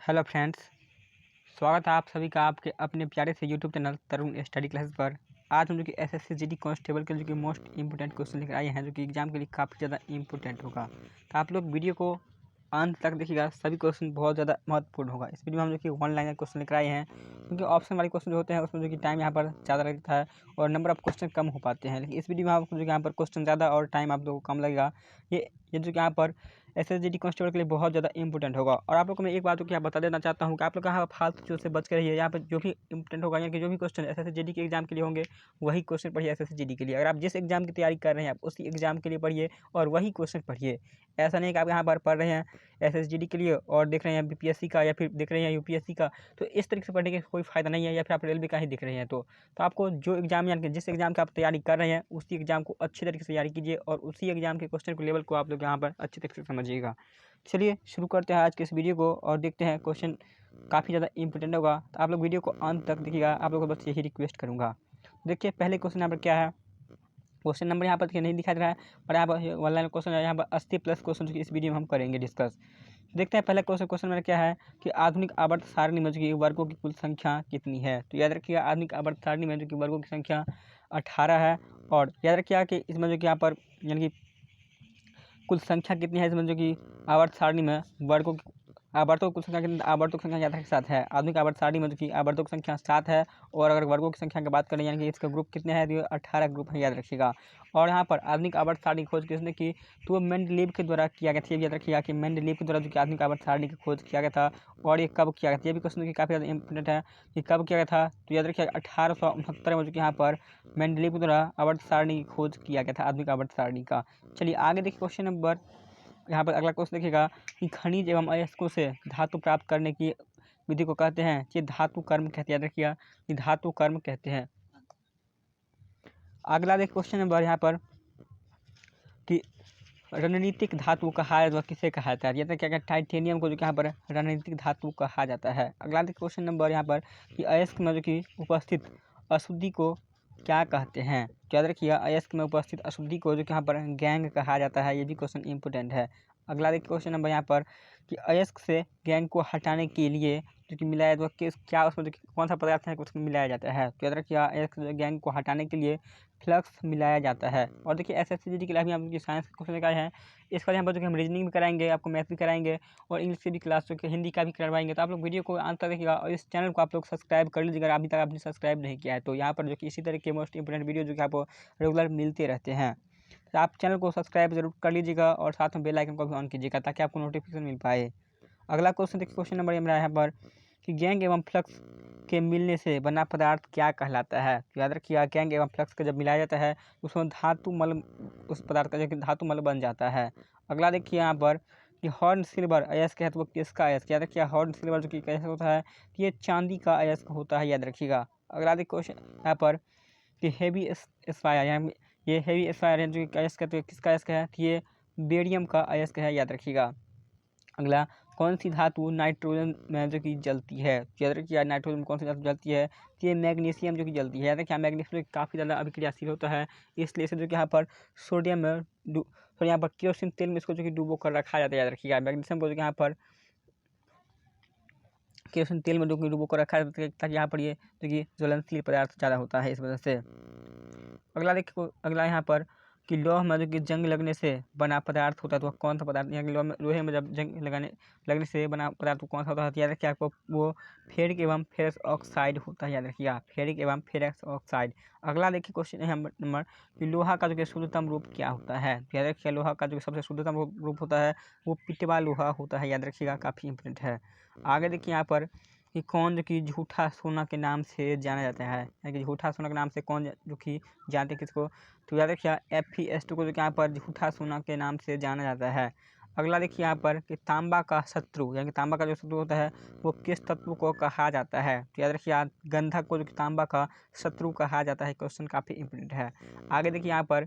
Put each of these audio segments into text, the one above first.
Hello friends, स्वागत है आप सभी का आपके अपने प्यारे से यूट्यूब चैनल तरुण स्टडी क्लासेस पर। आज हम जो कि एसएससी जीडी कांस्टेबल के जो कि मोस्ट इंपोर्टेंट क्वेश्चन लेकर आए हैं, जो कि एग्जाम के लिए काफ़ी ज़्यादा इंपॉर्टेंट होगा। तो आप लोग वीडियो को अंत तक देखिएगा, सभी क्वेश्चन बहुत ज़्यादा महत्वपूर्ण होगा। इस वीडियो में हम जो कि वन लाइनर क्वेश्चन लेकर आए हैं, क्योंकि ऑप्शन वाले क्वेश्चन जो होते हैं उसमें जो कि टाइम यहाँ पर ज़्यादा लगता है और नंबर ऑफ क्वेश्चन कम हो पाते हैं। लेकिन इस वीडियो में आपको जो कि यहाँ पर क्वेश्चन ज़्यादा और टाइम आप लोगों को कम लगेगा। ये जो कि यहाँ पर एसएसजीडी कांस्टेबल के लिए बहुत ज़्यादा इंपॉर्टेंट होगा। और आप लोग को मैं एक बात जो कि यहाँ बता देना चाहता हूँ कि आप लोग यहाँ फालतू चीज़ों से बच के रहिए। यहाँ पर जो भी इंपॉर्टेंट होगा, यानी कि जो भी क्वेश्चन एसएसजीडी के एग्जाम के लिए होंगे, वही क्वेश्चन पढ़िए एसएसजीडी के लिए। अगर आप जिस एग्जाम की तैयारी कर रहे हैं, आप उसी एग्जाम के लिए पढ़िए और वही क्वेश्चन पढ़िए। ऐसा नहीं कि आप यहाँ पर पढ़ रहे हैं एसएसजीडी के लिए और देख रहे हैं बीपीएससी का या फिर देख रहे हैं यूपीएससी का, तो इस तरीके से पढ़ने का कोई फ़ायदा नहीं है। या फिर आप रेलवे का ही देख रहे हैं, तो आपको जो एग्जाम, यानी कि जिस एग्जाम की आप तैयारी कर रहे हैं, उसी एग्जाम को अच्छी तरीके से तैयारी कीजिए और उसी एग्जाम के क्वेश्चन को लेवल को आप लोग यहाँ पर अच्छी तरीके से समझिएगा। चलिए शुरू करते हैं आज के इस वीडियो को और देखते हैं क्वेश्चन काफ़ी ज़्यादा इंपॉर्टेंट होगा। तो आप लोग वीडियो को अंत तक देखिएगा, आप लोगों को बस यही रिक्वेस्ट करूँगा। देखिए पहले क्वेश्चन यहाँ पर क्या है। क्वेश्चन नंबर यहाँ पर देखिए नहीं दिखा दे रहा है, और यहाँ पर ऑनलाइन क्वेश्चन है यहाँ पर 80 प्लस क्वेश्चन जो कि इस वीडियो में हम करेंगे डिस्कस। देखते हैं पहले क्वेश्चन मेरा क्या है कि आधुनिक आवर्त सारणी में जो कि वर्गों की कुल संख्या कितनी है। तो याद रखिएगा, आधुनिक आवर्त सारणी में जो कि वर्गों की संख्या 18 है। और याद रखिएगा कि इसमें जो कि यहाँ पर यानी कि कुल संख्या कितनी है, इसमें जो कि आवर्त सारणी में वर्गों की आवर्तों की कुल संख्या कितनी, आवर्तों की संख्या याद रखिए 7 है। आधुनिक आवर्त सारणी में जो कि आवर्तों की संख्या 7 है। और अगर वर्गों की संख्या की बात करें, यानी कि इसका ग्रुप कितने हैं, तो 18 ग्रुप है, याद रखिएगा। और यहाँ पर आधुनिक आवर्त सारणी की खोज किसने की, तो वो मेंडलीव के द्वारा किया गया था। ये भी याद रखिएगा कि मेंडलीव के द्वारा जो कि आधुनिक आवर्त सारणी की खोज किया गया था। और ये कब किया गया था, ये भी क्वेश्चन की काफ़ी ज़्यादा इंपॉर्टेंट है कि कब किया गया था। तो याद रखिएगा 1869 में जो कि यहाँ पर मेंडलीव के द्वारा आवर्त सारणी की खोज किया गया था, आधुनिक आवर्त सारणी का। चलिए आगे देखिए क्वेश्चन नंबर, यहाँ पर अगला क्वेश्चन देखिएगा कि खनिज एवं अयस्कों से धातु प्राप्त करने की विधि को कहते हैं, ये धातु कर्म कहते हैं। याद रखिएगा कि धातु कर्म कहते हैं। अगला देखिए क्वेश्चन नंबर यहाँ पर कि रणनीतिक धातु कहा है, वह किसे कहा जाता है। याद रखिएगा टाइटेनियम को जो कि यहाँ पर रणनीतिक धातु कहा जाता है। अगला देखिए क्वेश्चन नंबर यहाँ पर कि अयस्क में जो कि उपस्थित अशुद्धि को क्या कहते हैं। तो याद रखिएगा अयस्क में उपस्थित अशुद्धि को जो कि यहाँ पर गैंग कहा जाता है। ये भी क्वेश्चन इंपॉर्टेंट है। अगला देखिए क्वेश्चन नंबर यहाँ पर कि अयस्क से गैंग को हटाने के लिए जो कि मिलाया जाता है, किस क्या उसमें जो कि कौन सा पदार्थ है उसमें मिलाया जाता है। तो याद रखिएगा अयस्क गैंग को हटाने के लिए फ्लक्स मिलाया जाता है। और देखिए एसएससीजीडी के लिए भी हम साइंस के क्वेश्चन निकाले हैं। इसका यहाँ पर जो कि हम रीजनिंग भी कराएंगे, आपको मैथ भी कराएंगे और इंग्लिश की भी क्लास जो कि हिंदी का भी करवाएंगे। तो आप लोग वीडियो को अंत तक देखिएगा और इस चैनल को आप लोग सब्सक्राइब कर लीजिएगा, अगर अभी तक आपने सब्सक्राइब नहीं किया है। तो यहाँ पर जो कि इसी तरह के मोस्ट इंपोर्टेंट वीडियो जो कि आपको रेगुलर मिलते रहते हैं। तो आप चैनल को सब्सक्राइब जरूर कर लीजिएगा और साथ में बेल आइकन को भी ऑन कीजिएगा ताकि आपको नोटिफिकेशन मिल पाए। अगला क्वेश्चन देखिए, क्वेश्चन नंबर मेरा यहाँ पर कि गैंग एवं फ्लक्स के मिलने से बना पदार्थ क्या कहलाता है। तो याद रखिएगा गैंग एवं फ्लक्स का जब मिलाया जाता है उसमें धातु मल, उस पदार्थ का जो कि धातु मल बन जाता है। अगला देखिए यहाँ पर कि हॉर्न सिल्वर अयस्क है, तो वो किसका अयस्क। याद रखिए हॉर्न सिल्वर जो कि अयस्क होता है, तो ये चांदी का अयस्क होता है, याद रखिएगा। अगला देखिए क्वेश्चन यहाँ पर कि हेवी एस्पायर, यहाँ ये हेवी एस्पायर है जो कि अयस्क है, तो किसका अयस्क है, तो ये बेरियम का अयस्क है, याद रखिएगा। अगला कौन सी धातु नाइट्रोजन में जो कि जलती है। याद रखिए नाइट्रोजन में कौन सी धातु जलती है, तो ये मैग्नीशियम जो कि जलती है। याद रखिए मैग्नीशियम काफ़ी ज़्यादा अभिक्रियाशील होता है, इसलिए इसे जो कि यहाँ पर सोडियम में तो यहाँ पर केरोसिन तेल में इसको जो कि डुबो कर रखा जाता है। याद रखिएगा मैग्नीशियम को जो कि यहाँ पर केरोसिन तेल में डुबो कर रखा जाता है ताकि यहाँ पर ये जो कि ज्वलनशील पदार्थ ज़्यादा होता है, इस वजह से। अगला देखिए, अगला यहाँ पर कि लोह में जो कि जंग लगने से बना पदार्थ होता है, तो वह कौन सा पदार्थ। यहाँ लोहे में जब जंग लगने से बना पदार्थ कौन सा होता है, याद रखिए आपको वो फेरिक एवं फेरस ऑक्साइड होता है। याद रखिएगा फेरिक एवं फेरस ऑक्साइड। अगला देखिए क्वेश्चन है नंबर कि लोहा का जो कि शुद्धतम रूप क्या होता है। याद रखिए लोहा का जो सबसे शुद्धतम रूप होता है वो पिटवा लोहा होता है, याद रखिएगा काफ़ी इंपॉर्टेंट है। आगे देखिए यहाँ पर कि कौन जो कि झूठा सोना के नाम से जाना जाता है, यानी कि झूठा सोना के नाम से कौन जो कि जानते हैं किसको। तो याद रखिए Fe2 को जो कि यहाँ पर झूठा सोना के नाम से जाना जाता है। अगला देखिए यहाँ पर कि तांबा का शत्रु, यानी कि तांबा का जो शत्रु होता है वो किस तत्व को कहा जाता है। तो याद रखिए गंधक को जो कि तांबा का शत्रु कहा जाता है। क्वेश्चन काफ़ी इंपॉर्टेंट है। आगे देखिए यहाँ पर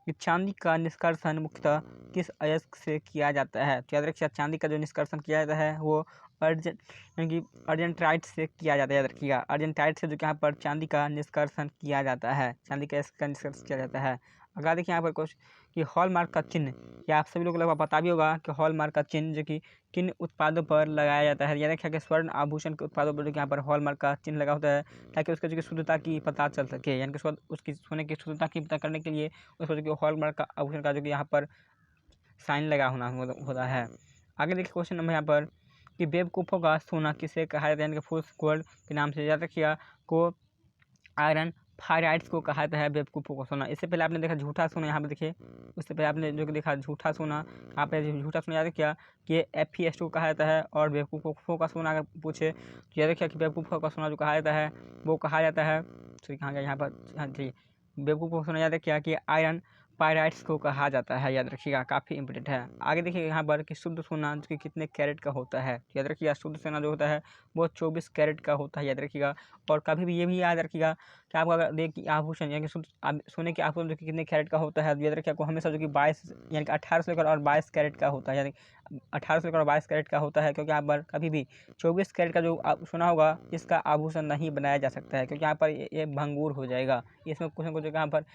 कि चांदी का निष्कर्षण मुख्यतः किस अयस्क से किया जाता है। तो याद रखिए चांदी का जो निष्कर्षण किया जाता है वो यानी कि अर्जेंटाइट से किया जाता है। याद रखिएगा अर्जेंटाइट से जो कि यहाँ पर चांदी का निष्कर्षण किया जाता है, चांदी का इसका निष्कर्षण किया जाता है। अगला देखिए यहाँ पर कि हॉलमार्क का चिन्ह, या आप सभी लोगों को लगभग पता भी होगा कि हॉलमार्क का चिन्ह जो कि किन उत्पादों पर लगाया जाता है। याद रखिए कि स्वर्ण आभूषण के उत्पादों पर जो कि यहाँ पर हॉलमार्क का चिन्ह लगा होता है, ताकि उसके जो कि शुद्धता की पता चल सके, यानी कि उसकी सोने की शुद्धता की पता करने के लिए उस पर जो कि हॉलमार्क का आभूषण का जो कि यहाँ पर साइन लगा होना होता है। आगे देखिए क्वेश्चन नंबर यहाँ पर कि बेवकूफ़ों का सोना किसे कहा जाता है, यानी कि फूल्स गोल्ड के नाम से। याद रखिएगा को आयरन फायराइड्स को कहा जाता है बेवकूफ़ों का सोना। इससे पहले आपने देखा झूठा सोना, यहाँ पर देखिए उससे पहले आपने जो कि देखा झूठा सोना, यहाँ पे झूठा सोना याद रखिएगा कि FeS2 को कहा जाता है। और बेवकूफ़ों का सोना अगर पूछे तो याद रखिएगा कि बेवकूफ़ों का सोना जो कहा जाता है वो कहा जाता है, सॉरी कहाँ गया यहाँ पर, हाँ जी, बेवकूफ़ों का सोना याद रखिएगा कि आयरन पायराइट्स को कहा जाता है। याद रखिएगा, काफ़ी इंपॉर्टेंट है। आगे देखिए यहाँ पर कि शुद्ध सोना जो कि कितने कैरेट का होता है। याद रखिएगा शुद्ध सोना जो होता है वो 24 कैरेट का होता है। याद रखिएगा, और कभी भी ये भी याद रखिएगा कि आपको अगर देखिए आभूषण यानी कि शुद्ध सोने के आभूषण जो कि कितने कैरेट का होता है, याद रखिए आपको हमेशा जो कि 22 यानी कि 18 से लेकर और 22 कैरेट का होता है। यानी 18 से लेकर और 22 कैरेट का होता है, क्योंकि यहाँ पर कभी भी 24 कैरेट का जो सोना होगा इसका आभूषण नहीं बनाया जा सकता है, क्योंकि यहाँ पर ये भंगूर हो जाएगा। इसमें कुछ ना कुछ यहाँ पर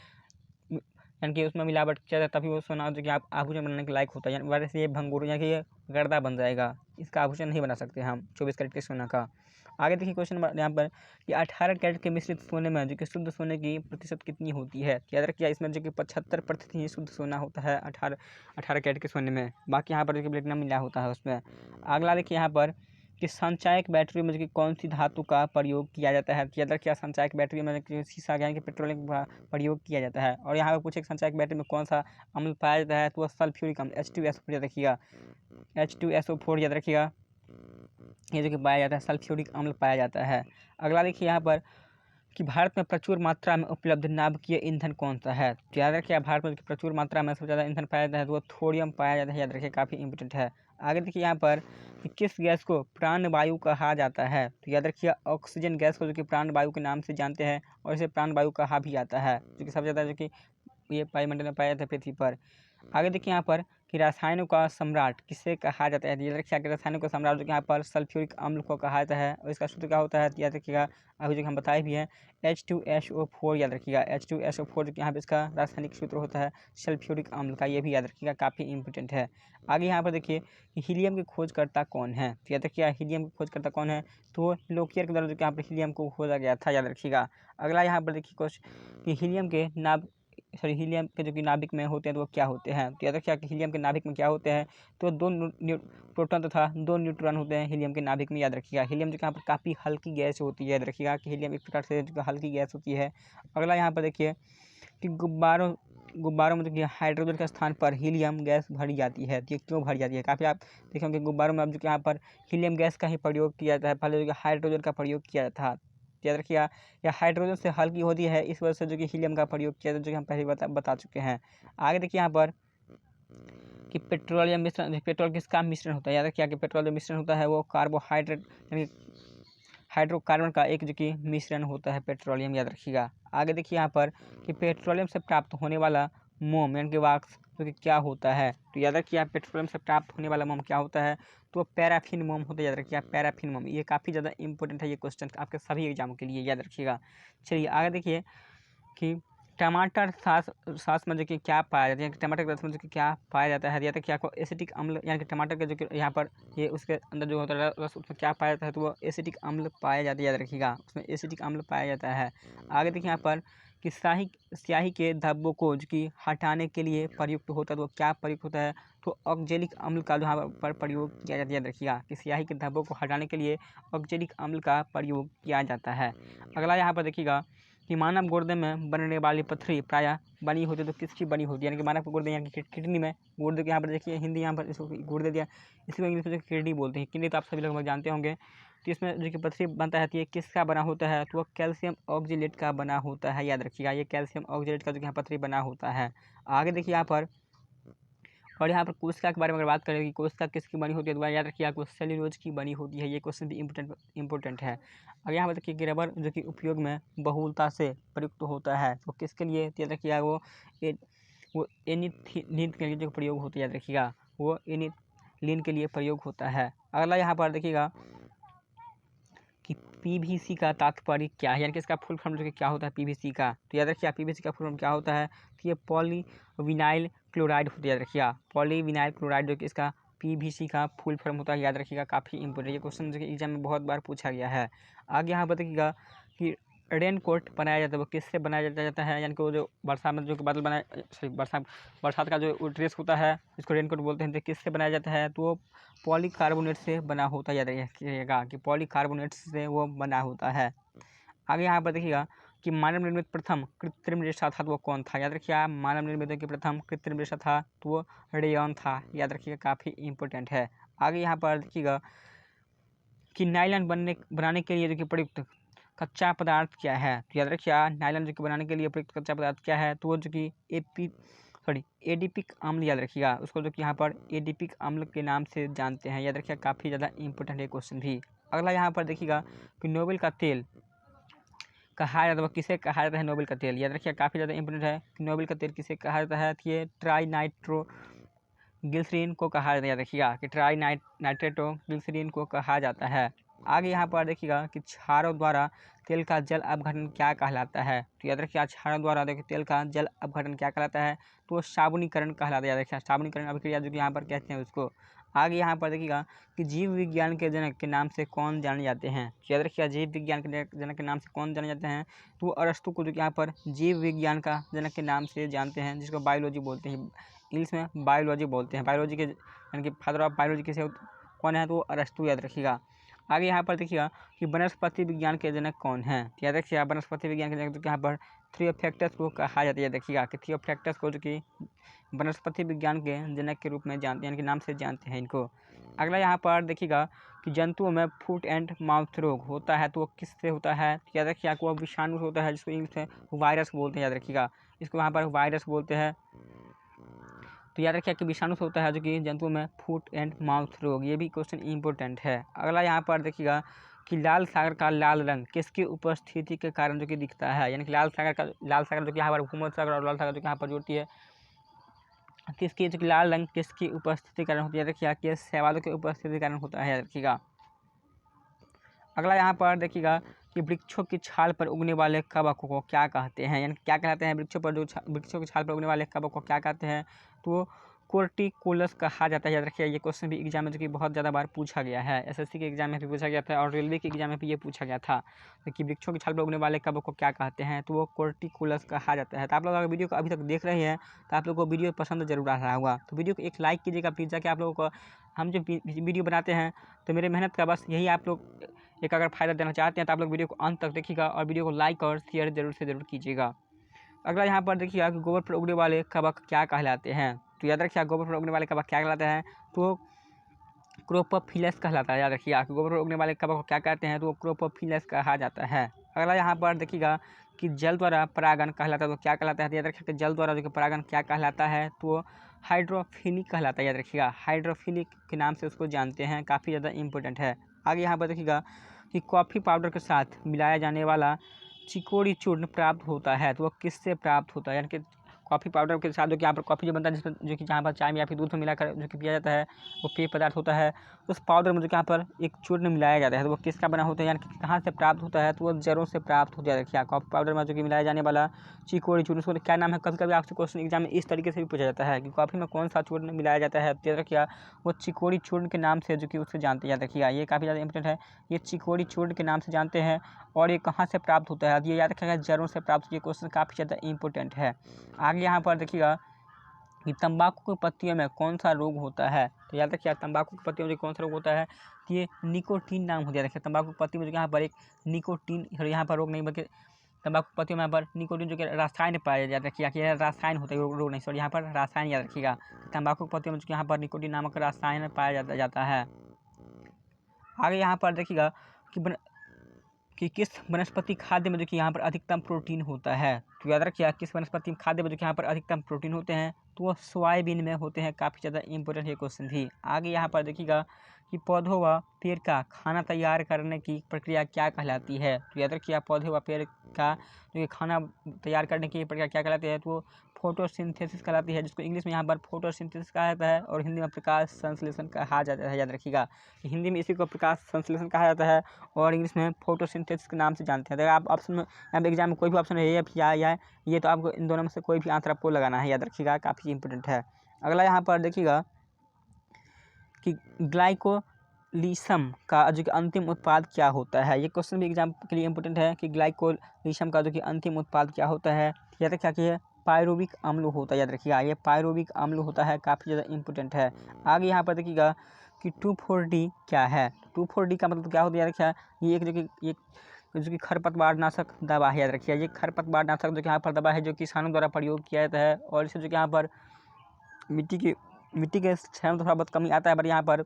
यानी कि उसमें मिलावट किया जाए तभी वो सोना जो कि आप आभूषण बनाने के लायक होता है, यानी वैसे ये भंगूर यानी कि ये गर्दा बन जाएगा, इसका आभूषण नहीं बना सकते हम 24 कैरेट के सोना का। आगे देखिए क्वेश्चन नंबर यहाँ पर कि 18 कैरेट के मिश्रित सोने में जो कि शुद्ध सोने की प्रतिशत कितनी होती है। याद रखिए इसमें जो कि 75% ही शुद्ध सोना होता है 18 कैरेट के सोने में, बाकी यहाँ पर जो कि प्लेटिनम मिला होता है उसमें। अगला देखिए यहाँ पर कि संचायक बैटरी में जो कि कौन सी धातु का प्रयोग किया जाता है। याद रखिए संचायक बैटरी में शीशा यानी कि पेट्रोलियम का प्रयोग किया जाता है। और यहाँ पर पूछे संचायक बैटरी में कौन सा अम्ल पाया जाता है, तो वह सल्फ्यूरिक अम्ल H2SO4 याद रखिएगा, H2SO4 याद रखिएगा, ये जो कि पाया जाता है सल्फ्यूरिक अम्ल पाया जाता है। अगला देखिए यहाँ पर कि भारत में प्रचुर मात्रा में उपलब्ध नाभिकीय ईंधन कौन सा है। तो याद रखिए भारत में प्रचुर मात्रा में सबसे ज़्यादा ईंधन पाया जाता है तो वो थोरियम पाया जाता है। याद रखिए काफ़ी इंपॉर्टेंट है। आगे देखिए यहाँ पर कि किस गैस को प्राणवायु कहा जाता है। तो याद रखिए ऑक्सीजन गैस को जो कि प्राणवायु के नाम से जानते हैं, और इसे प्राणवायु कहा भी जाता है, जो कि सबसे ज़्यादा जो कि ये वायुमंडल में पाया जाता है पृथ्वी पर। आगे देखिए यहाँ पर कि रसायनों का सम्राट किसे कहा जाता है। याद रखिए रसायनों का सम्राट जो कि यहाँ पर सल्फ्यूरिक अम्ल को कहा जाता है, और इसका सूत्र क्या होता है याद रखिएगा, अभी जो हम बताए भी हैं H2SO4। याद रखिएगा H2SO4 जो कि यहाँ पर इसका रासायनिक सूत्र होता है सल्फ्यूरिक अम्ल का, ये भी याद रखिएगा, काफ़ी इंपॉर्टेंट है। आगे यहाँ पर देखिए कि हीलियम के खोजकर्ता कौन है। तो याद रखिएगा हीलियम के खोजकर्ता कौन है, तो लोकियर के द्वारा जो कि यहाँ पर हीलियम को खोजा गया था। याद रखिएगा। अगला यहाँ पर देखिए क्वेश्चन कि हीलियम के जो कि नाभिक में होते हैं तो वो क्या होते हैं। तो याद रखिए कि हीलियम के नाभिक में क्या होते हैं, तो 2 प्रोटॉन तथा 2 न्यूट्रॉन होते हैं हीलियम के नाभिक में। याद रखिएगा हीलियम जो कि यहाँ पर काफ़ी हल्की गैस होती है। याद रखिएगा कि हीलियम एक प्रकार से जो हल्की गैस होती है। अगला यहाँ पर देखिए कि गुब्बारों में जो कि हाइड्रोजन के स्थान पर हीलियम गैस भरी जाती है। तो ये क्यों भरी जाती है, काफ़ी आप देखेंगे गुब्बारों में अब जो कि यहाँ पर हीलियम गैस का ही प्रयोग किया जाता है, पहले जो कि हाइड्रोजन का प्रयोग किया जाता था। याद रखिएगा या हाइड्रोजन से हल्की होती है, इस वजह से जो कि हीलियम का प्रयोग किया जाता है, जो कि हम पहले बता चुके हैं। आगे देखिए यहाँ पर कि पेट्रोलियम मिश्रण, पेट्रोल किसका मिश्रण होता है। याद रखिए कि पेट्रोल जो मिश्रण होता है वो कार्बोहाइड्रेट यानी हाइड्रोकार्बन का एक जो कि मिश्रण होता है पेट्रोलियम। याद रखिएगा। आगे देखिए यहाँ पर कि पेट्रोलियम से प्राप्त होने वाला मोम यानी कि वाक्स जो कि क्या होता है। तो याद रखिए पेट्रोलियम से प्राप्त होने वाला मोम क्या होता है, तो पैराफिन मोम होता है। याद रखिए पैराफिन मोम, ये काफ़ी ज़्यादा इंपॉर्टेंट है ये क्वेश्चन आपके सभी एग्जामों के लिए, याद रखिएगा। चलिए आगे देखिए कि टमाटर सास में जो कि क्या पाया जाता है, टमाटर के रस में जो कि क्या पाया जाता है। या तो क्या को एसिटिक अम्ल यानी कि टमाटर के जो कि यहाँ पर ये उसके अंदर जो होता है रस, उसमें क्या पाया जाता है, तो वो एसिटिक अम्ल पाया जाता है। याद रखिएगा उसमें एसिटिक अम्ल पाया जाता है। आगे देखिए यहाँ पर कि स्याही के धब्बों को जो कि हटाने के लिए प्रयुक्त होता है, तो वो क्या प्रयुक्त होता है, तो ऑक्जेलिक अम्ल का यहाँ पर प्रयोग किया जाता है। याद रखिएगा कि स्याही के धब्बों को हटाने के लिए ऑक्जेलिक अम्ल का प्रयोग किया जाता है। अगला यहाँ पर देखिएगा कि मानव गुर्दे में बनने वाली पथरी प्रायः बनी होती है, तो किसकी बनी होती है, यानी कि मानव गुर्दे यानी कि किडनी में, गुर्दे के यहाँ पर देखिए हिंदी यहाँ पर इसको गुर्दे दिया, इसको इंग्लिश में किडनी बोलते हैं। किडनी तो आप सभी लोग जानते होंगे। तो इसमें जो कि पथरी बनता है तो ये किसका बना होता है, तो वह कैल्शियम ऑक्जेलेट का बना होता है। याद रखिएगा ये कैल्शियम ऑक्जेलेट का जो कि यहाँ पथरी बना होता है। आगे देखिए यहाँ पर और यहाँ पर कोशिका के बारे में अगर बात करें कि कोशिका किसकी बनी होती है, तो याद रखिए आपको सेल्यूलोज की बनी होती है। ये क्वेश्चन भी इंपॉर्टेंट है। अब यहाँ पर देखिए कि रबर जो कि उपयोग में बहुलता से प्रयुक्त होता है, तो किसके लिए, याद रखिएगा वो एनिलीन के लिए जो प्रयोग होता है। याद रखिएगा वो एनिलीन के लिए प्रयोग होता है। अगला यहाँ पर देखिएगा कि पीवीसी का तात्पर्य क्या है, यानी कि इसका फुल फॉर्म जो कि क्या होता है पीवीसी का। तो याद रखिए पीवीसी का फुल फॉर्म क्या होता है, तो ये पॉलीविनाइल क्लोराइड होता है। याद रखिएगा पॉलीविनाइल क्लोराइड जो कि इसका पीवीसी का फुल फॉर्म होता है। याद रखिएगा काफ़ी इंपॉर्टेंट, ये क्वेश्चन जो कि एग्जाम में बहुत बार पूछा गया है। आगे यहाँ पर देखिएगा कि रेन कोट बनाया जाता है वो किससे बनाया जाता है, यानी कि वो जो बरसात में जो कि बादल बनाए सॉरी बरसात का जो ड्रेस होता है इसको रेन कोट बोलते हैं, तो किससे बनाया जाता है, तो वो पॉलीकार्बोनेट से बना होता है। याद रखिएगा कि पॉलीकार्बोनेट से वो बना होता है। आगे यहाँ पर देखिएगा कि मानव निर्मित प्रथम कृत्रिम रेशा था तो वो कौन था। याद रखिएगा मानव निर्मित के प्रथम कृत्रिम रेशा था तो वो रेयन था। याद रखिएगा काफ़ी इंपॉर्टेंट है। आगे यहाँ पर देखिएगा कि नायलॉन बनाने के लिए जो कि प्रयुक्त कच्चा पदार्थ क्या है। तो याद रखिए नायलॉन जो कि बनाने के लिए प्रयुक्त कच्चा पदार्थ क्या है, तो वो जो कि एडिपिक अम्ल। याद रखिएगा उसको जो कि यहाँ पर एडिपिक अम्ल के नाम से जानते हैं। याद रखिएगा काफ़ी ज़्यादा इंपॉर्टेंट है क्वेश्चन भी। अगला यहाँ पर देखिएगा कि नोबेल का तेल कहा जाता है, किसे कहा जाता है नोबेल का तेल। याद रखिए काफ़ी ज़्यादा इंपॉर्टेंट है कि नोबेल का तेल किसे कहा जाता है, तो ये ट्राई ग्लिसरीन को कहा जाता है। याद रखिएगा कि नाइट्रेटो ग्लिसरीन को कहा जाता है। आगे यहाँ पर देखिएगा कि क्षारों द्वारा तेल का जल अपघटन क्या कहलाता है। तो याद रखिए क्षारों द्वारा देखिए तेल का जल अपघटन क्या कहलाता है, तो साबुनीकरण कहलाता है। याद रखिए साबुनीकरण अभिक्रिया जो कि यहाँ पर कहते हैं उसको। आगे यहाँ पर देखिएगा कि जीव विज्ञान के जनक के नाम से कौन जाने जाते हैं। तो याद रखिएगा जीव विज्ञान के जनक के नाम से कौन जाने जाते हैं, तो अरस्तु को जो कि यहाँ पर जीव विज्ञान का जनक के नाम से जानते हैं, जिसको बायोलॉजी बोलते हैं, इंग्लिश में बायोलॉजी बोलते हैं। बायोलॉजी के यानी कि फादर ऑफ बायोलॉजी किसे कौन है, तो अरस्तु। याद रखिएगा। आगे यहाँ पर देखिएगा कि वनस्पति विज्ञान के जनक कौन हैं। याद रखिएगा वनस्पति विज्ञान के जनक जो कि यहाँ पर थियोफ्रैक्टस को कहा जाता है। याद रखिएगा कि थियोफ्रैक्टस को जो कि वनस्पति विज्ञान के जनक के रूप में जानते हैं, यानी कि नाम से जानते हैं इनको। अगला यहाँ पर देखिएगा कि जंतुओं में फुट एंड माउथ रोग होता है तो वो किससे होता है। याद रखिएगा वो विषाणु होता है, जिसको इंग्लिश में वायरस बोलते हैं। याद रखिएगा इसको यहाँ पर वायरस बोलते हैं। तो याद रखिए कि विषाणु से होता है जो कि जंतुओं में फुट एंड माउथ रोग। ये भी क्वेश्चन इंपॉर्टेंट है। अगला यहाँ पर देखिएगा कि लाल सागर का लाल रंग किसकी उपस्थिति के कारण जो कि दिखता है, यानी कि लाल सागर जो कि यहाँ पर भूमध्य सागर और लाल सागर जो कि यहाँ पर जुड़ती है, किसकी जो कि लाल रंग किसकी उपस्थिति के कारण होती है। याद रखिएगा कि शैवालों की उपस्थिति के कारण होता है। याद रखिएगा। अगला यहाँ पर देखिएगा कि वृक्षों की छाल पर उगने वाले कवक को क्या कहते हैं, यानी क्या कहलाते हैं वृक्षों पर जो वृक्षों की छाल पर उगने वाले कवक को क्या कहते हैं, तो कोर्टिकोलस कहा जाता है। याद रखिए ये क्वेश्चन भी एग्जाम में जो कि बहुत ज़्यादा बार पूछा गया है, एसएससी के एग्जाम में भी पूछा गया था और रेलवे के एग्जाम में भी ये पूछा गया था कि वृक्षों की छाल पर उगने वाले कवक को क्या कहते हैं, तो वो कोर्टिकोलस कहा जाता है। तो आप लोग अगर वीडियो को अभी तक देख रहे हैं तो आप लोग को वीडियो पसंद जरूर आ रहा होगा, तो वीडियो को एक लाइक कीजिएगा प्लीज़, जाके आप लोगों को हम जो वीडियो बनाते हैं तो मेरे मेहनत का बस यही आप लोग एक अगर फ़ायदा देना चाहते हैं तो आप लोग वीडियो को अंत तक देखिएगा और वीडियो को लाइक और शेयर जरूर से ज़रूर कीजिएगा। अगला यहाँ पर देखिएगा कि गोबर पर उगने वाले कवक क्या कहलाते हैं। तो याद रखिए गोबर पर उगने वाले कवक क्या कहलाते हैं, तो क्रोपोफिलस कहलाता है। याद रखिएगा कि गोबर पर उगने वाले कवक को क्या कहते हैं, तो क्रोपोफिलस कहा जाता है। अगला यहाँ पर देखिएगा कि जल द्वारा परागण कहलाता है तो क्या कहलाता है। याद रखिएगा जल द्वारा जो कि परागण क्या कहलाता है, तो हाइड्रोफिलिक कहलाता है। याद रखिएगा हाइड्रोफिलिक के नाम से उसको जानते हैं, काफ़ी ज़्यादा इंपॉर्टेंट है। आगे यहाँ पर देखिएगा कि कॉफ़ी पाउडर के साथ मिलाया जाने वाला चिकोड़ी चूर्ण प्राप्त होता है तो वो किससे प्राप्त होता है, यानी कि कॉफ़ी पाउडर के साथ जो कि यहाँ पर कॉफ़ी जो बनता है जिसमें जो कि जहाँ पर चाय में या फिर दूध में मिलाकर जो कि पिया जाता है वो पेय पदार्थ होता है, उस पाउडर में जो कि यहाँ पर एक चूर्ण मिलाया जाता है तो वो किसका बना होता है, यानी कि कहाँ से प्राप्त होता है, तो वो जड़ों से प्राप्त होता है। देखिए कॉफ़ी पाउडर में जो कि मिलाया जाने वाला चिकोड़ी चूर्ण उसको क्या नाम है, कभी कभी आपसे क्वेश्चन एग्जाम में इस तरीके से भी पूछा जाता है कि कॉफ़ी में कौन सा चूर्ण मिलाया जाता है, तो याद रखिएगा वो चिकोड़ी चूर्ण के नाम से जो कि उससे जानते हैं। याद रखिएगा ये काफ़ी ज़्यादा इंपॉर्टेंट है, ये चिकोड़ी चूर्ण के नाम से जानते हैं। और ये कहाँ से प्राप्त होता है, ये याद रखिएगा जड़ों से प्राप्त, ये क्वेश्चन काफ़ी ज़्यादा इंपॉर्टेंट है। आगे यहाँ पर देखिएगा कि तंबाकू की पत्तियों में कौन सा रोग होता है, तो याद रखिए तंबाकू की पत्तियों में कौन सा रोग होता है, तो ये निकोटीन नाम हो जाता है। तंबाकू की पत्ती में जो यहाँ पर एक निकोटीन, यहाँ पर रोग नहीं बल्कि तंबाकू की पत्तियों में यहाँ पर निकोटीन जो कि रसायन पाया जाता है, कि यह रसायन होता है रोग नहीं, सॉरी यहाँ पर रसायन याद रखिएगा। तंबाकू की पत्तियों में जो यहाँ पर निकोटीन नामक रसायन पाया जाता है। आगे यहाँ पर देखिएगा कि किस वनस्पति खाद्य में जो कि यहाँ पर अधिकतम प्रोटीन होता है, तो याद रखिए किस वनस्पति खाद्य में जो कि यहाँ पर अधिकतम प्रोटीन होते हैं, तो वो सोयाबीन में होते हैं। काफ़ी ज़्यादा इंपॉर्टेंट ये क्वेश्चन थी। आगे यहाँ पर देखिएगा कि पौधों व पेड़ का खाना तैयार करने की प्रक्रिया क्या कहलाती है, तो याद रखिए पौधे व पेड़ का जो कि खाना तैयार करने की प्रक्रिया क्या कहलाती है, तो फोटोसिंथेसिस कहलाती है, जिसको इंग्लिश में यहाँ पर फोटोसिंथेसिस कहा जाता है और हिंदी में प्रकाश संश्लेषण कहा जाता है। याद रखिएगा कि हिंदी में इसी को प्रकाश संश्लेषण कहा जाता है और इंग्लिश में फोटोसिंथेसिस के नाम से जानते हैं। अगर आप ऑप्शन में यहाँ पे एग्जाम में कोई भी ऑप्शन है या ये तो आपको इन दोनों में से कोई भी आंसर आपको लगाना है। याद रखिएगा, काफ़ी इंपॉर्टेंट है। अगला यहाँ पर देखिएगा कि ग्लाइकोलिसम का जो कि अंतिम उत्पाद क्या होता है। ये क्वेश्चन भी एग्जाम के लिए इंपॉर्टेंट है कि ग्लाइकोलिसम का जो कि अंतिम उत्पाद क्या होता है। याद रखिए कि ये पायरुविक अम्ल होता है। याद रखिएगा ये पायरुविक अम्ल होता है, काफ़ी ज़्यादा इंपॉर्टेंट है। आगे यहाँ पर देखिएगा कि 2,4-D क्या है। 2,4-D का मतलब क्या होता है। याद रखिए ये एक जो कि खरपतवारनाशक दवा है। याद रखिए ये खरपतवारनाशक जो कि यहाँ पर दवा है जो किसानों द्वारा प्रयोग किया जाता है और इससे जो कि यहाँ पर मिट्टी के क्षरण में थोड़ा बहुत कमी आता है, पर यहाँ पर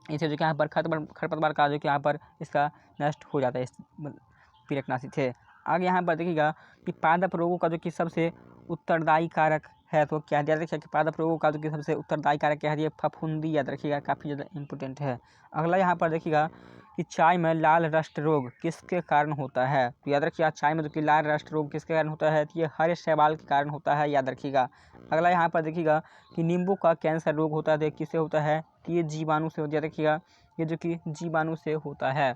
इसे जो कि यहाँ पर खरपतवार का जो कि यहाँ पर इसका नष्ट हो जाता है इस कीटनाशी से। आगे यहाँ पर देखिएगा कि पादप रोगों का जो कि सबसे उत्तरदायी कारक है तो क्या। याद रखिएगा कि पादप रोगों का जो कि सबसे उत्तरदायी कारक क्या है, ये फफूंदी। याद रखिएगा, काफ़ी ज़्यादा इंपॉर्टेंट है। अगला यहाँ पर देखिएगा कि चाय में लाल रस्ट रोग किसके कारण होता है। तो याद रखिएगा चाय में जो कि लाल रस्ट रोग किसके कारण होता है, तो ये हरे शैवाल के कारण होता है। याद रखिएगा। अगला यहाँ पर देखिएगा कि नींबू का कैंसर रोग होता है तो किससे होता है, तो ये जीवाणु से होता है। याद रखिएगा ये जो कि जीवाणु से होता है,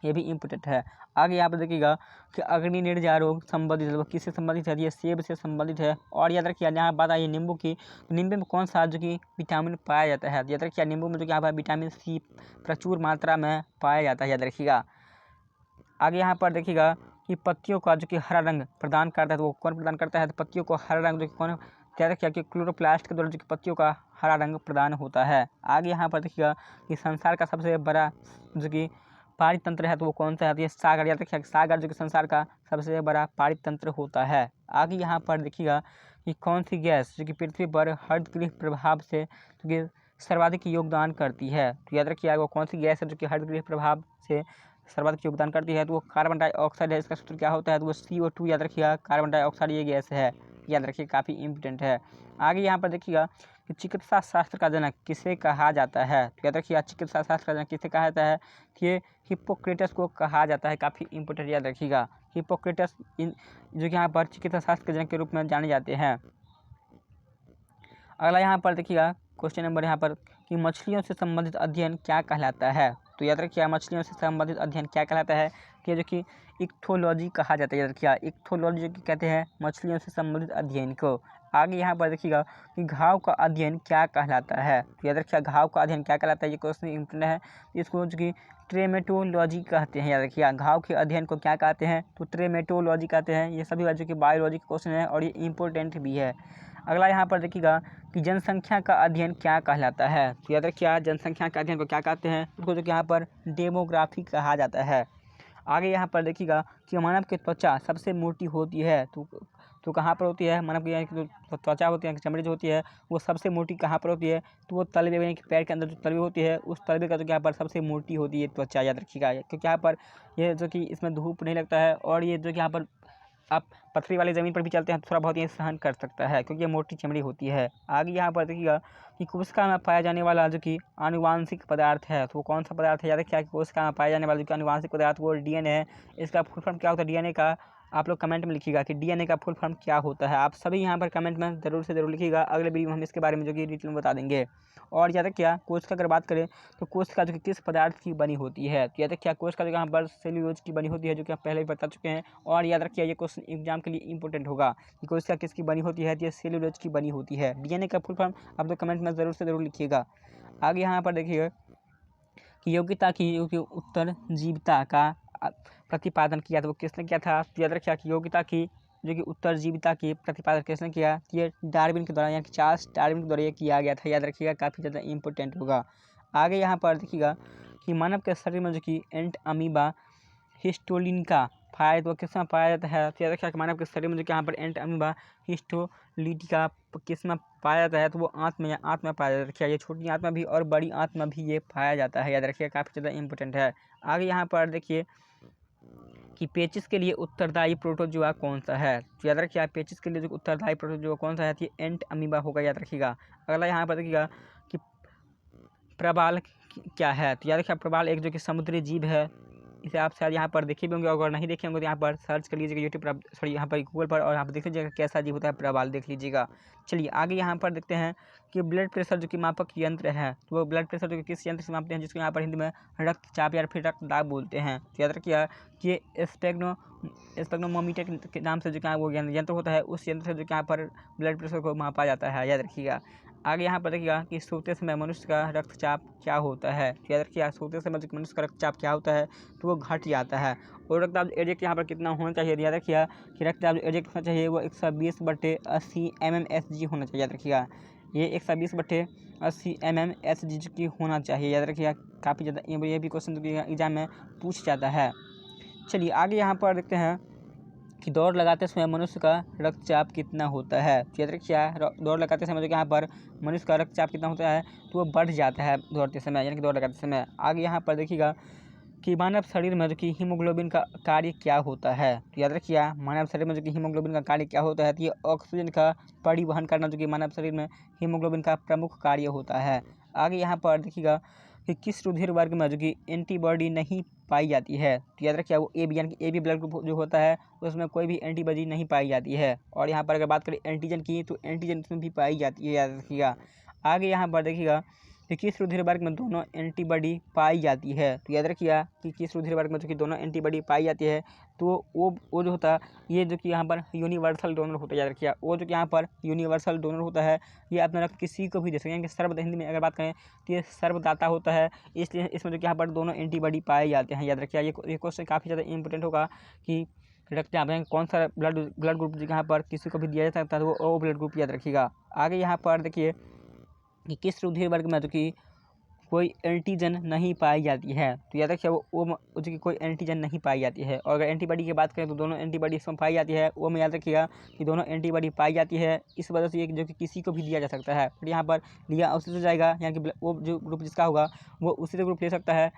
ये भी इम्पोर्टेंट है। आगे यहाँ पर देखिएगा कि अग्नि निर्जा रोग संबंधित है, किससे संबंधित है, ये सेब से संबंधित है। और याद रखिए यहाँ बात आई नींबू की, तो नींबू में कौन सा जो कि विटामिन पाया जाता है। याद रखिए नींबू में जो कि यहाँ पर विटामिन सी प्रचुर मात्रा में पाया जाता है। याद रखिएगा। आगे यहाँ पर देखिएगा कि पत्तियों का जो कि हरा रंग प्रदान करता है, तो वो कौन प्रदान करता है, तो पत्तियों को हरा रंग जो कि कौन। याद रखिए कि क्लोरोप्लास्ट के द्वारा जो कि पत्तियों का हरा रंग प्रदान होता है। आगे यहाँ पर देखिएगा कि संसार का सबसे बड़ा जो कि पारितंत्र है तो वो कौन सा है, तो ये सागर। याद रखिएगा सागर जो कि संसार का सबसे बड़ा पारितंत्र होता है। आगे यहाँ पर देखिएगा कि कौन सी गैस जो कि पृथ्वी पर हरितगृह प्रभाव से जो कि सर्वाधिक योगदान करती है। तो याद रखिएगा वो कौन सी गैस है जो कि हरितगृह प्रभाव से सर्वाधिक योगदान करती है, तो वो कार्बन डाइऑक्साइड है। इसका सूत्र क्या होता है, तो वो CO2। याद रखिएगा कार्बन डाइऑक्साइड ये गैस है। याद रखिए, काफ़ी इंपॉर्टेंट है। आगे यहाँ पर देखिएगा कि चिकित्सा शास्त्र का जनक किसे कहा जाता है। तो याद रखिएगा चिकित्सा शास्त्र का जनक किसे कहा जाता है, कि हिप्पोक्रेटस को कहा जाता है। काफ़ी इंपॉर्टेंट, याद रखिएगा हिप्पोक्रेटस जो कि यहाँ पर चिकित्सा शास्त्र के जनक के रूप में जाने जाते हैं। अगला यहाँ पर देखिएगा क्वेश्चन नंबर यहाँ पर कि मछलियों से संबंधित अध्ययन क्या कहलाता है। तो याद रखिए मछलियों से संबंधित अध्ययन क्या कहलाता है, कि जो कि इक्थोलॉजी कहा जाता है। याद रखिएगा इक्थोलॉजी जो कि कहते हैं मछलियों से संबंधित अध्ययन को। आगे यहाँ पर देखिएगा कि घाव का अध्ययन क्या कहलाता है। तो याद रखिएगा घाव का अध्ययन क्या कहलाता है, ये क्वेश्चन इम्पोर्टेंट है। इसको जो कि ट्रेमेटोलॉजी कहते हैं। याद रखिएगा घाव के अध्ययन को क्या कहते हैं, तो ट्रेमेटोलॉजी कहते हैं। ये सभी जो कि बायोलॉजी का क्वेश्चन है और ये इंपॉर्टेंट भी है। अगला यहाँ पर देखिएगा कि जनसंख्या का अध्ययन क्या कहलाता है। तो याद रखिए जनसंख्या के अध्ययन को क्या कहते हैं, उसको जो कि यहाँ पर डेमोग्राफी कहा जाता है। आगे यहाँ पर देखिएगा कि मानव की त्वचा सबसे मोटी होती है तो कहाँ पर होती है। मानव की जो त्वचा होती है, चमड़ी जो होती है, वो सबसे मोटी कहाँ पर होती है, तो वो तलवे यानी कि पैर के अंदर जो तलवे होती है, उस तलवे का जो कि यहाँ पर सबसे मोटी होती है त्वचा। याद रखिएगा क्योंकि यहाँ पर ये जो कि इसमें धूप नहीं लगता है और ये जो कि यहाँ पर आप पथरी वाली ज़मीन पर भी चलते हैं तो थोड़ा बहुत ये सहन कर सकता है क्योंकि ये मोटी चमड़ी होती है। आगे यहाँ पर देखिएगा कि कोशिका में पाया जाने वाला जो कि आनुवांशिक पदार्थ है, तो वो कौन सा पदार्थ है। याद रखिए कि कोशिका में पाया जाने वाला जो कि आनुवांशिक पदार्थ वो DNA है। इसका फुल फॉर्म क्या होता है DNA का, आप लोग कमेंट में लिखिएगा कि DNA का फुल फॉर्म क्या होता है। आप सभी यहाँ पर कमेंट में ज़रूर से ज़रूर लिखिएगा। अगले वीडियो में हम इसके बारे में जो कि डिटेल में बता देंगे। और याद रखिए कोशिका अगर बात करें तो कोशिका जो कि किस पदार्थ की बनी होती है, तो याद रखिए कोशिका जो यहाँ पर सेल्यूलोज की बनी होती है, जो कि आप पहले भी बता चुके हैं। और याद रखिए ये क्वेश्चन एग्जाम के लिए इंपॉर्टेंट होगा कि कोशिका किसकी बनी होती है, तो ये सेल्यूलोज की बनी होती है। DNA का फुल फॉर्म आप लोग कमेंट में ज़रूर से ज़रूर लिखिएगा। आगे यहाँ पर देखिएगा कि योग्यता की उत्तरजीविता का प्रतिपादन किया था वो किसने किया था। तो याद रखिए कि योग्यता की जो कि उत्तरजीविता की प्रतिपादन किसने किया, ये डार्विन के द्वारा यानी कि चार्ल्स डार्विन के द्वारा ये किया गया था। याद रखिएगा काफ़ी ज़्यादा इंपॉर्टेंट होगा। आगे यहाँ पर देखिएगा कि मानव के शरीर में जो कि एंट अमीबा हिस्टोलिन का पाया तो किस में पाया जाता है। तो याद रखिएगा कि मानव के शरीर में जो कि यहाँ पर एंट अमीबा हिस्टोलिटिका किस में पाया जाता है, तो वो आंत में पाया जाता है। रखिए ये छोटी आंत में भी और बड़ी आंत में भी ये पाया जाता है। याद रखिए काफ़ी ज़्यादा इंपॉर्टेंट है। आगे यहाँ पर देखिए कि पेचिस के लिए उत्तरदायी प्रोटोजोआ कौन सा है। तो याद रखिए पेचिस के लिए जो उत्तरदायी प्रोटोजोआ कौन सा है, तो ये एंट अमीबा होगा। याद रखिएगा। अगला यहाँ पर देखिएगा कि प्रबाल क्या है। तो याद रखिए प्रबाल एक जो कि समुद्री जीव है। इसे आप शायद यहाँ पर देखे भी होंगे, अगर नहीं देखे होंगे तो यहाँ पर सर्च कर लीजिएगा यूट्यूब पर, सॉरी यहाँ पर गूगल पर, और यहाँ पर देख लीजिएगा कैसा अजीब होता है प्रवाल, देख लीजिएगा। चलिए आगे यहाँ पर देखते हैं कि ब्लड प्रेशर जो कि मापक यंत्र है, तो वो ब्लड प्रेशर जो कि किस यंत्र से मापते हैं, जिसको यहाँ पर हिंदी में रक्तचाप या फिर रक्तदाब बोलते हैं। तो याद रखिए कि स्पेग्नोमीटर के नाम से जो क्या वो यंत्र होता है, उस यंत्र से जो यहाँ पर ब्लड प्रेशर को मापा जाता है, याद रखिएगा। आगे यहाँ पर देखिएगा कि सोते समय मनुष्य का रक्तचाप क्या होता है। तो याद रखिएगा सोते समय जो मनुष्य का रक्तचाप क्या होता है, तो वो घट जाता है। और रक्तदाब एजेक्ट यहाँ पर कितना होना चाहिए, याद रखिएगा कि रक्तदाब एजेक्ट होना चाहिए वो 120/80 mmHg होना चाहिए, याद रखिएगा। ये 120/80 mmHg की होना चाहिए, याद रखिएगा। काफ़ी ज़्यादा ये भी क्वेश्चन एग्जाम में पूछ जाता है। चलिए आगे यहाँ पर देखते हैं कि दौड़ लगाते समय मनुष्य का रक्तचाप कितना होता है। तो याद रखिए दौड़ लगाते समय जो यहाँ पर मनुष्य का रक्तचाप कितना होता है, तो वो बढ़ जाता है दौड़ते समय, यानी कि दौड़ लगाते समय। आगे यहाँ पर देखिएगा कि मानव शरीर में जो कि हीमोग्लोबिन का कार्य क्या होता है। तो याद रखिए मानव शरीर में जो कि हीमोग्लोबिन का कार्य क्या होता है, तो ये ऑक्सीजन का परिवहन करना जो कि मानव शरीर में हीमोग्लोबिन का प्रमुख कार्य होता है। आगे यहाँ पर देखिएगा कि किस रुधिर वर्ग में जो कि एंटीबॉडी नहीं पाई जाती है। तो याद रखिए वो ए बी, यानी कि ए बी ब्लड ग्रुप जो होता है उसमें कोई भी एंटीबॉडी नहीं पाई जाती है। और यहाँ पर अगर बात करें एंटीजन की, तो एंटीजन इसमें भी पाई जाती है, याद रखिएगा। आगे यहाँ पर देखिएगा कि किस रुधिर वर्ग में दोनों एंटीबॉडी पाई जाती है। तो याद रखिएगा कि किस रुधिर वर्ग में जो कि दोनों एंटीबॉडी पाई जाती है, तो वो जो होता है ये जो कि यहाँ पर यूनिवर्सल डोनर होता है, याद रखिएगा। वो जो कि यहाँ पर यूनिवर्सल डोनर होता है, ये अपना रक्त किसी को भी दे सकते हैं, सर्व हिंदी में अगर बात करें तो ये सर्वदाता होता है, इसलिए इसमें जो कि यहाँ पर दोनों एंटीबॉडी पाए जाते हैं, याद रखिएगा। ये क्वेश्चन काफ़ी ज़्यादा इंपॉर्टेंट होगा कि रक्तचाप में कौन सा ब्लड ग्रुप जो यहाँ पर किसी को भी दिया जा सकता है, तो वो ब्लड ग्रुप, याद रखिएगा। आगे यहाँ पर देखिए कि किस रुधिर वर्ग में जो कि कोई एंटीजन नहीं पाई जाती है। तो याद रखिए वो जो कि कोई एंटीजन नहीं पाई जाती है। और अगर एंटीबॉडी की बात करें तो दोनों एंटीबॉडी इसमें पाई जाती है, वो में याद रखिएगा कि दोनों एंटीबॉडी पाई जाती है, इस वजह से ये जो कि किसी को भी दिया जा सकता है। फिर यहाँ पर लिया उसी से जाएगा, यानी कि वो जो ग्रुप जिसका होगा वो उसी से ग्रुप ले सकता है,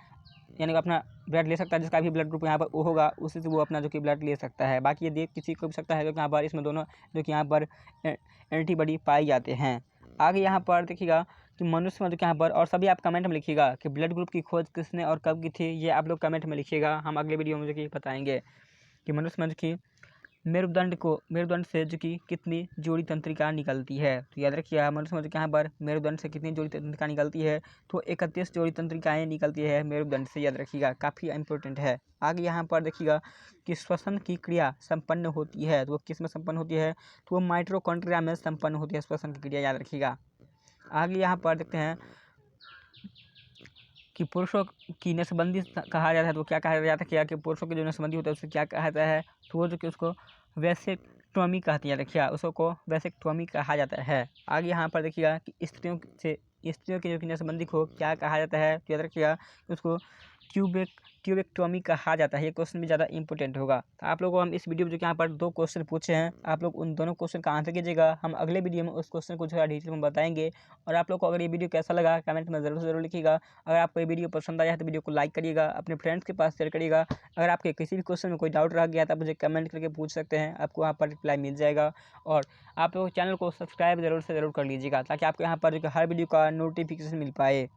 यानी कि अपना ब्लड ले सकता है। जिसका भी ब्लड ग्रुप यहाँ पर वो होगा उसी से वो अपना जो कि ब्लड ले सकता है। बाकी ये दे किसी को भी सकता है, क्योंकि यहाँ पर इसमें दोनों जो कि यहाँ पर एंटीबॉडी पाई जाते हैं। आगे यहाँ पर देखिएगा कि मनुष्य में जो यहाँ पर, और सभी आप कमेंट में लिखिएगा कि ब्लड ग्रुप की खोज किसने और कब की थी, ये आप लोग कमेंट में लिखिएगा। हम अगले वीडियो में जो कि बताएंगे कि मनुष्य में जो कि मेरुदंड से जो कि कितनी जोड़ी तंत्रिका निकलती है। तो याद रखिए मनुष्य में जो यहाँ पर मेरुदंड से कितनी जोड़ी तंत्रिका निकलती है, तो 31 जोड़ी तंत्रिकाएँ निकलती है मेरुदंड से, याद रखिएगा। काफ़ी इंपॉर्टेंट है। आगे यहाँ पर देखिएगा कि श्वसन की क्रिया संपन्न होती है, तो वो किस में संपन्न होती है, तो वो माइटोकॉन्ड्रिया में संपन्न होती है श्वसन की क्रिया, याद रखिएगा। आगे यहाँ पर देखते हैं कि पुरुषों की नसबंदी कहा जाता है, तो क्या कहा जाता है, क्या कि पुरुषों की जो नसबंदी होता है उसे क्या कहा जाता है, तो वो जो कि उसको वैसेक्टोमी कहती है, रखिएगा, उसको वैसेक्टोमी कहा जाता है। आगे यहाँ पर देखिएगा कि स्त्रियों की जो कि नसबंदी को क्या कहा जाता है, तो याद रखिएगा उसको ट्यूबेक्टोमी कहा जाता है। ये क्वेश्चन भी ज़्यादा इंपॉर्टेंट होगा। तो आप लोगों को हम इस वीडियो में जो कि यहाँ पर 2 क्वेश्चन पूछे हैं, आप लोग उन दोनों क्वेश्चन का आंसर कीजिएगा। हम अगले वीडियो में उस क्वेश्चन को थोड़ा डिटेल में बताएंगे। और आप लोग को अगर ये वीडियो कैसा लगा कमेंट में ज़रूर लिखिएगा। अगर आपको ये वीडियो पसंद आया है तो वीडियो को लाइक करिएगा, अपने फ्रेंड्स के पास शेयर करिएगा। अगर आपके किसी भी क्वेश्चन में कोई डाउट रह गया तो आप मुझे कमेंट करके पूछ सकते हैं, आपको वहाँ पर रिप्लाई मिल जाएगा। और आप लोग चैनल को सब्सक्राइब ज़रूर से ज़रूर कर लीजिएगा, ताकि आपको यहाँ पर जो हर वीडियो का नोटिफिकेशन मिल पाए।